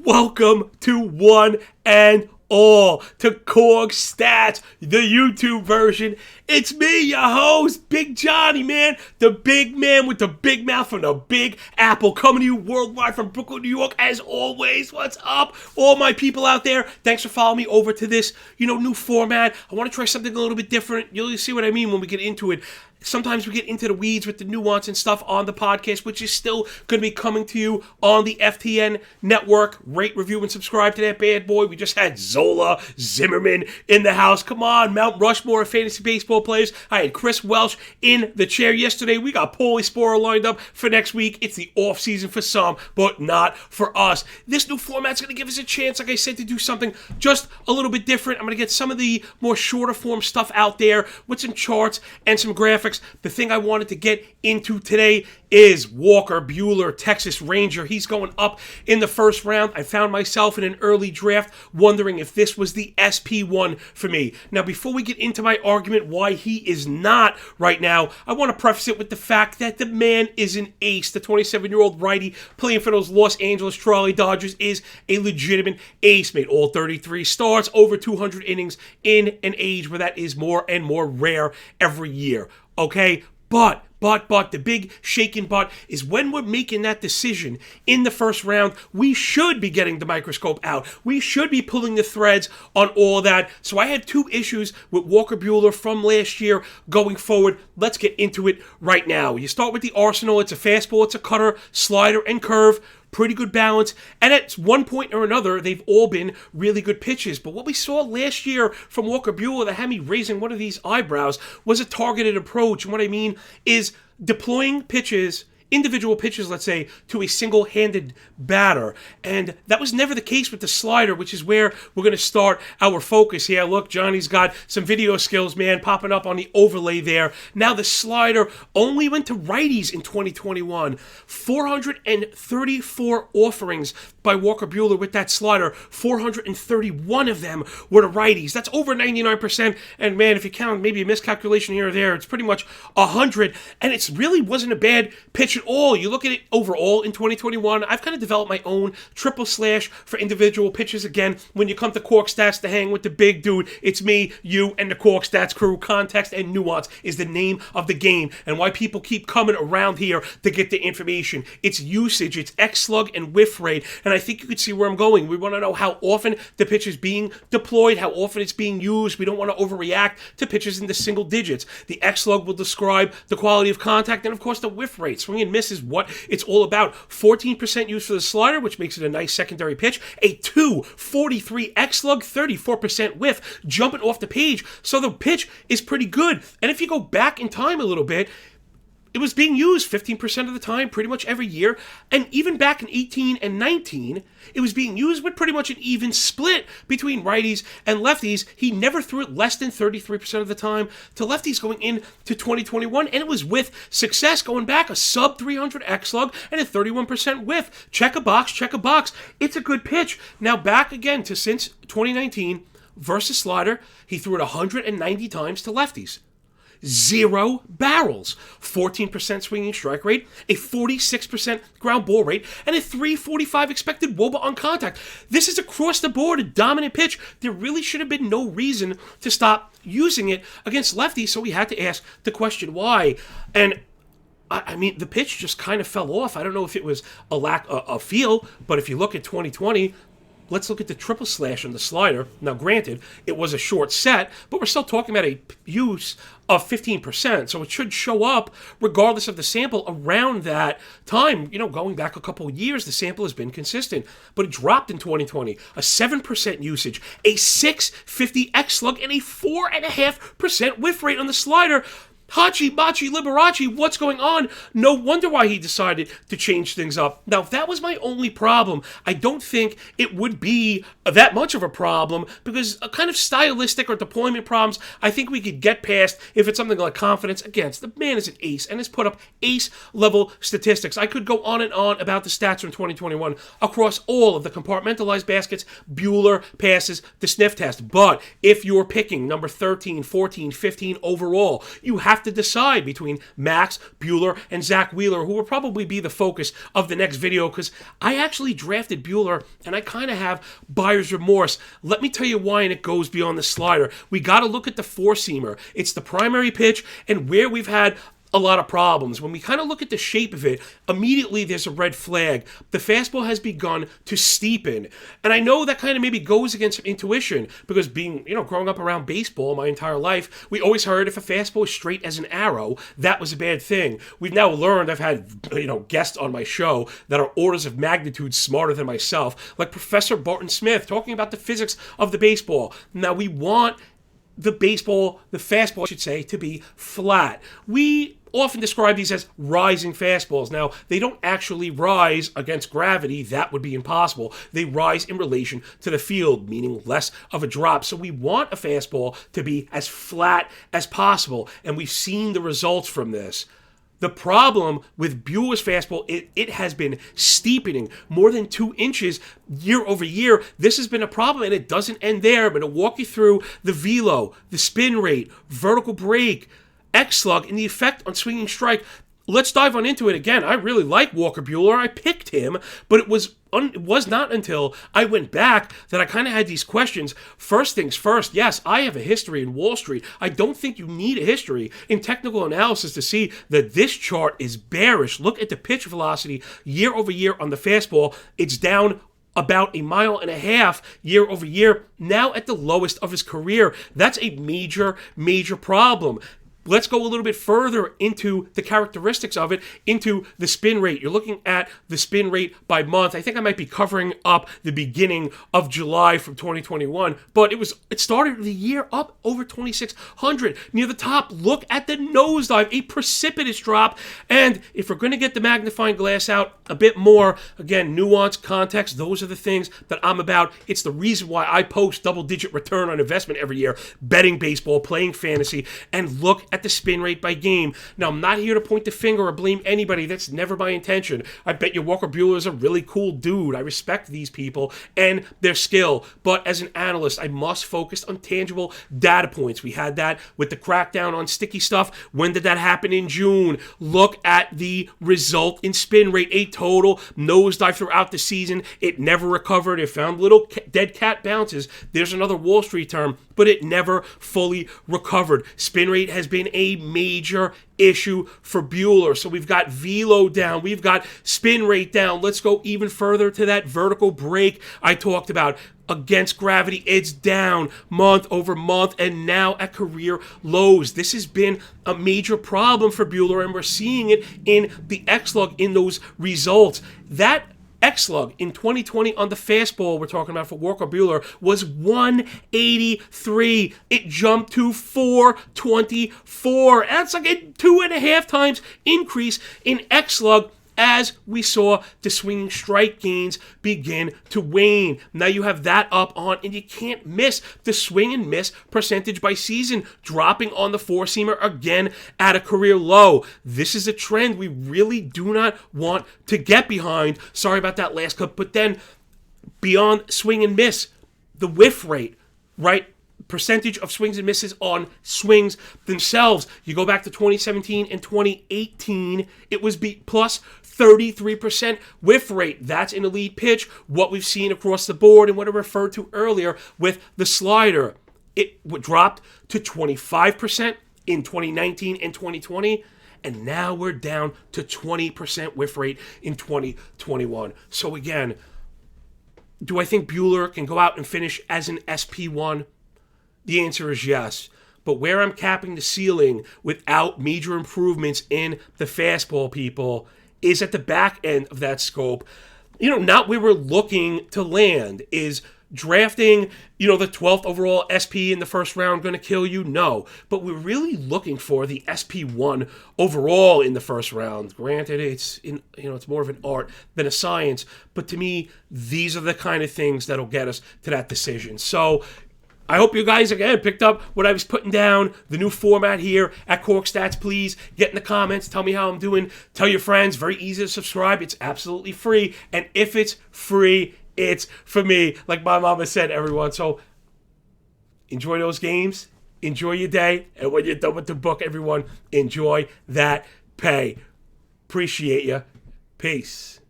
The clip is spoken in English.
Welcome to One and All, to Korg Stats, the YouTube version. It's me, your host, Big Johnny, man. The big man with the big mouth from the Big Apple, coming to you worldwide from Brooklyn, New York. As always, what's up, all my people out there? Thanks for following me over to this, new format. I want to try something a little bit different. You'll see what I mean when we get into it. Sometimes we get into the weeds with the nuance and stuff on the podcast, which is still going to be coming to you on the FTN network. Rate, review, and subscribe to that bad boy. We just had Zola Zimmerman in the house. Come on, Mount Rushmore of fantasy baseball players. I had Chris Welsh in the chair yesterday. We got Paulie Sporer lined up for next week. It's the off season for some, but not for us. This new format's going to give us a chance, like I said, to do something just a little bit different. I'm going to get some of the more shorter form stuff out there with some charts and some graphics. The thing I wanted to get into today is Walker Buehler, Texas Ranger. He's going up in the first round. I found myself in an early draft wondering if this was the SP1 for me. Now, before we get into my argument why he is not right now, I want to preface it with the fact that the man is an ace. The 27-year-old righty playing for those Los Angeles Trolley Dodgers is a legitimate ace. Made all 33 starts, over 200 innings in an age where that is more and more rare every year. Okay, but the big shaking but is when we're making that decision in the first round, we should be getting the microscope out. We should be pulling the threads on all that. So I had two issues with Walker Buehler from last year going forward. Let's get into it right now. You start with the arsenal. It's a fastball, it's a cutter, slider, and curve. Pretty good balance, and at one point or another, they've all been really good pitches. But what we saw last year from Walker Buehler that had me raising one of these eyebrows was a targeted approach. And what I mean is deploying pitches, individual pitches, let's say, to a single-handed batter. And that was never the case with the slider, which is where we're going to start our focus here. Look, Johnny's got some video skills, man, popping up on the overlay there. Now the slider only went to righties in 2021. 434 offerings by Walker Buehler with that slider. 431 of them were to righties. That's over 99%. And man, if you count maybe a miscalculation here or there, it's pretty much 100. And it really wasn't a bad pitch at all. You look at it overall in 2021, I've kind of developed my own triple slash for individual pitches. Again, when you come to Korg Stats to hang with the big dude, it's me, you, and the Korg Stats crew. Context and nuance is the name of the game, and why people keep coming around here to get the information. It's usage, it's X-slug and whiff rate, and I think you can see where I'm going. We want to know how often the pitch is being deployed, how often it's being used. We don't want to overreact to pitches in the single digits. The X-slug will describe the quality of contact, and of course the whiff rate. Swing and miss is what it's all about. 14% used for the slider, which makes it a nice secondary pitch. A 243 X-slug, 34% whiff, jumping off the page. So the pitch is pretty good. And if you go back in time a little bit, it was being used 15% of the time, pretty much every year. And even back in 18 and 19, it was being used with pretty much an even split between righties and lefties. He never threw it less than 33% of the time to lefties going into 2021. And it was with success going back, a sub 300 X-slug and a 31% whiff. Check a box, check a box. It's a good pitch. Now back again to since 2019 versus slider, he threw it 190 times to lefties. 0 barrels, 14% swinging strike rate, a 46% ground ball rate, and a 345 expected WOBA on contact. This is across the board a dominant pitch. There really should have been no reason to stop using it against lefties, so we had to ask the question why. And I mean, the pitch just kind of fell off. I don't know if it was a lack of feel, but if you look at 2020, let's look at the triple slash on the slider. Now, granted, it was a short set, but we're still talking about a use of 15%, so it should show up regardless of the sample around that time. Going back a couple of years, the sample has been consistent, but it dropped in 2020. A 7% usage, a 650 X-slug, and a 4.5% whiff rate on the slider. Hachi, Machi, Liberace, what's going on? No wonder why he decided to change things up. Now, if that was my only problem, I don't think it would be that much of a problem, because a kind of stylistic or deployment problems, I think we could get past if it's something like confidence. Again, the man is an ace and has put up ace-level statistics. I could go on and on about the stats from 2021 across all of the compartmentalized baskets. Buehler passes the sniff test. But if you're picking number 13, 14, 15 overall, you have have to decide between Max Buehler and Zach Wheeler, who will probably be the focus of the next video, because I actually drafted Buehler, and I kind of have buyer's remorse. Let me tell you why, and it goes beyond the slider. We got to look at the four-seamer. It's the primary pitch, and where we've had a lot of problems. When we kind of look at the shape of it, immediately there's a red flag. The fastball has begun to steepen. And I know that kind of maybe goes against intuition, because growing up around baseball my entire life, we always heard if a fastball is straight as an arrow, that was a bad thing. We've now learned, I've had, guests on my show that are orders of magnitude smarter than myself, like Professor Barton Smith, talking about the physics of the baseball. Now we want the fastball, I should say, to be flat. We often describe these as rising fastballs. Now, they don't actually rise against gravity. That would be impossible. They rise in relation to the field, meaning less of a drop. So we want a fastball to be as flat as possible, and we've seen the results from this. The problem with Buehler's fastball, it has been steepening more than 2 inches year over year. This has been a problem, and it doesn't end there. I'm going to walk you through the velo, the spin rate, vertical break, X-slug, and the effect on swinging strike. Let's dive on into it again. I really like Walker Buehler. I picked him, but it was not until I went back that I kind of had these questions. First things first, yes, I have a history in Wall Street. I don't think you need a history in technical analysis to see that this chart is bearish. Look at the pitch velocity year over year on the fastball. It's down about 1.5 miles year over year, now at the lowest of his career. That's a major, major problem. Let's go a little bit further into the characteristics of it, into the spin rate. You're looking at the spin rate by month. I think I might be covering up the beginning of July from 2021, but it started the year up over 2,600. Near the top, look at the nosedive, a precipitous drop. And if we're going to get the magnifying glass out a bit more, again, nuance, context, those are the things that I'm about. It's the reason why I post double-digit return on investment every year, betting baseball, playing fantasy, and look at the spin rate by game. Now, I'm not here to point the finger or blame anybody. That's never my intention. I bet you Walker Buehler is a really cool dude. I respect these people and their skill. But as an analyst, I must focus on tangible data points. We had that with the crackdown on sticky stuff. When did that happen? In June. Look at the result in spin rate. A total nosedive throughout the season. It never recovered. It found little dead cat bounces. There's another Wall Street term, but it never fully recovered. Spin rate has been a major issue for Buehler. So we've got velo down, we've got spin rate down. Let's go even further to that vertical break I talked about. Against gravity, it's down month over month and now at career lows. This has been a major problem for Buehler, and we're seeing it in the X-slug in those results. That X-slug in 2020 on the fastball we're talking about for Walker Buehler was 183. It jumped to 424. That's like a 2.5 times increase in X-slug as we saw the swinging strike gains begin to wane. Now you have that up on, and you can't miss the swing and miss percentage by season, dropping on the four-seamer again at a career low. This is a trend we really do not want to get behind. Sorry about that last cut, but then beyond swing and miss, the whiff rate, right? Percentage of swings and misses on swings themselves. You go back to 2017 and 2018, it was plus 33% whiff rate. That's an elite pitch, what we've seen across the board and what I referred to earlier with the slider. It dropped to 25% in 2019 and 2020, and now we're down to 20% whiff rate in 2021. So again, do I think Buehler can go out and finish as an SP1? The answer is yes. But where I'm capping the ceiling without major improvements in the fastball, people, is at the back end of that scope. Not where we're looking to land. Is drafting, the 12th overall SP in the first round going to kill you? No. But we're really looking for the SP1 overall in the first round. Granted, it's more of an art than a science. But to me, these are the kind of things that'll get us to that decision. So I hope you guys, again, picked up what I was putting down, the new format here at Cork Stats. Please get in the comments. Tell me how I'm doing. Tell your friends. Very easy to subscribe. It's absolutely free. And if it's free, it's for me, like my mama said, everyone. So enjoy those games Enjoy your day, and when you're done with the book, everyone, enjoy that pay. Appreciate you. Peace.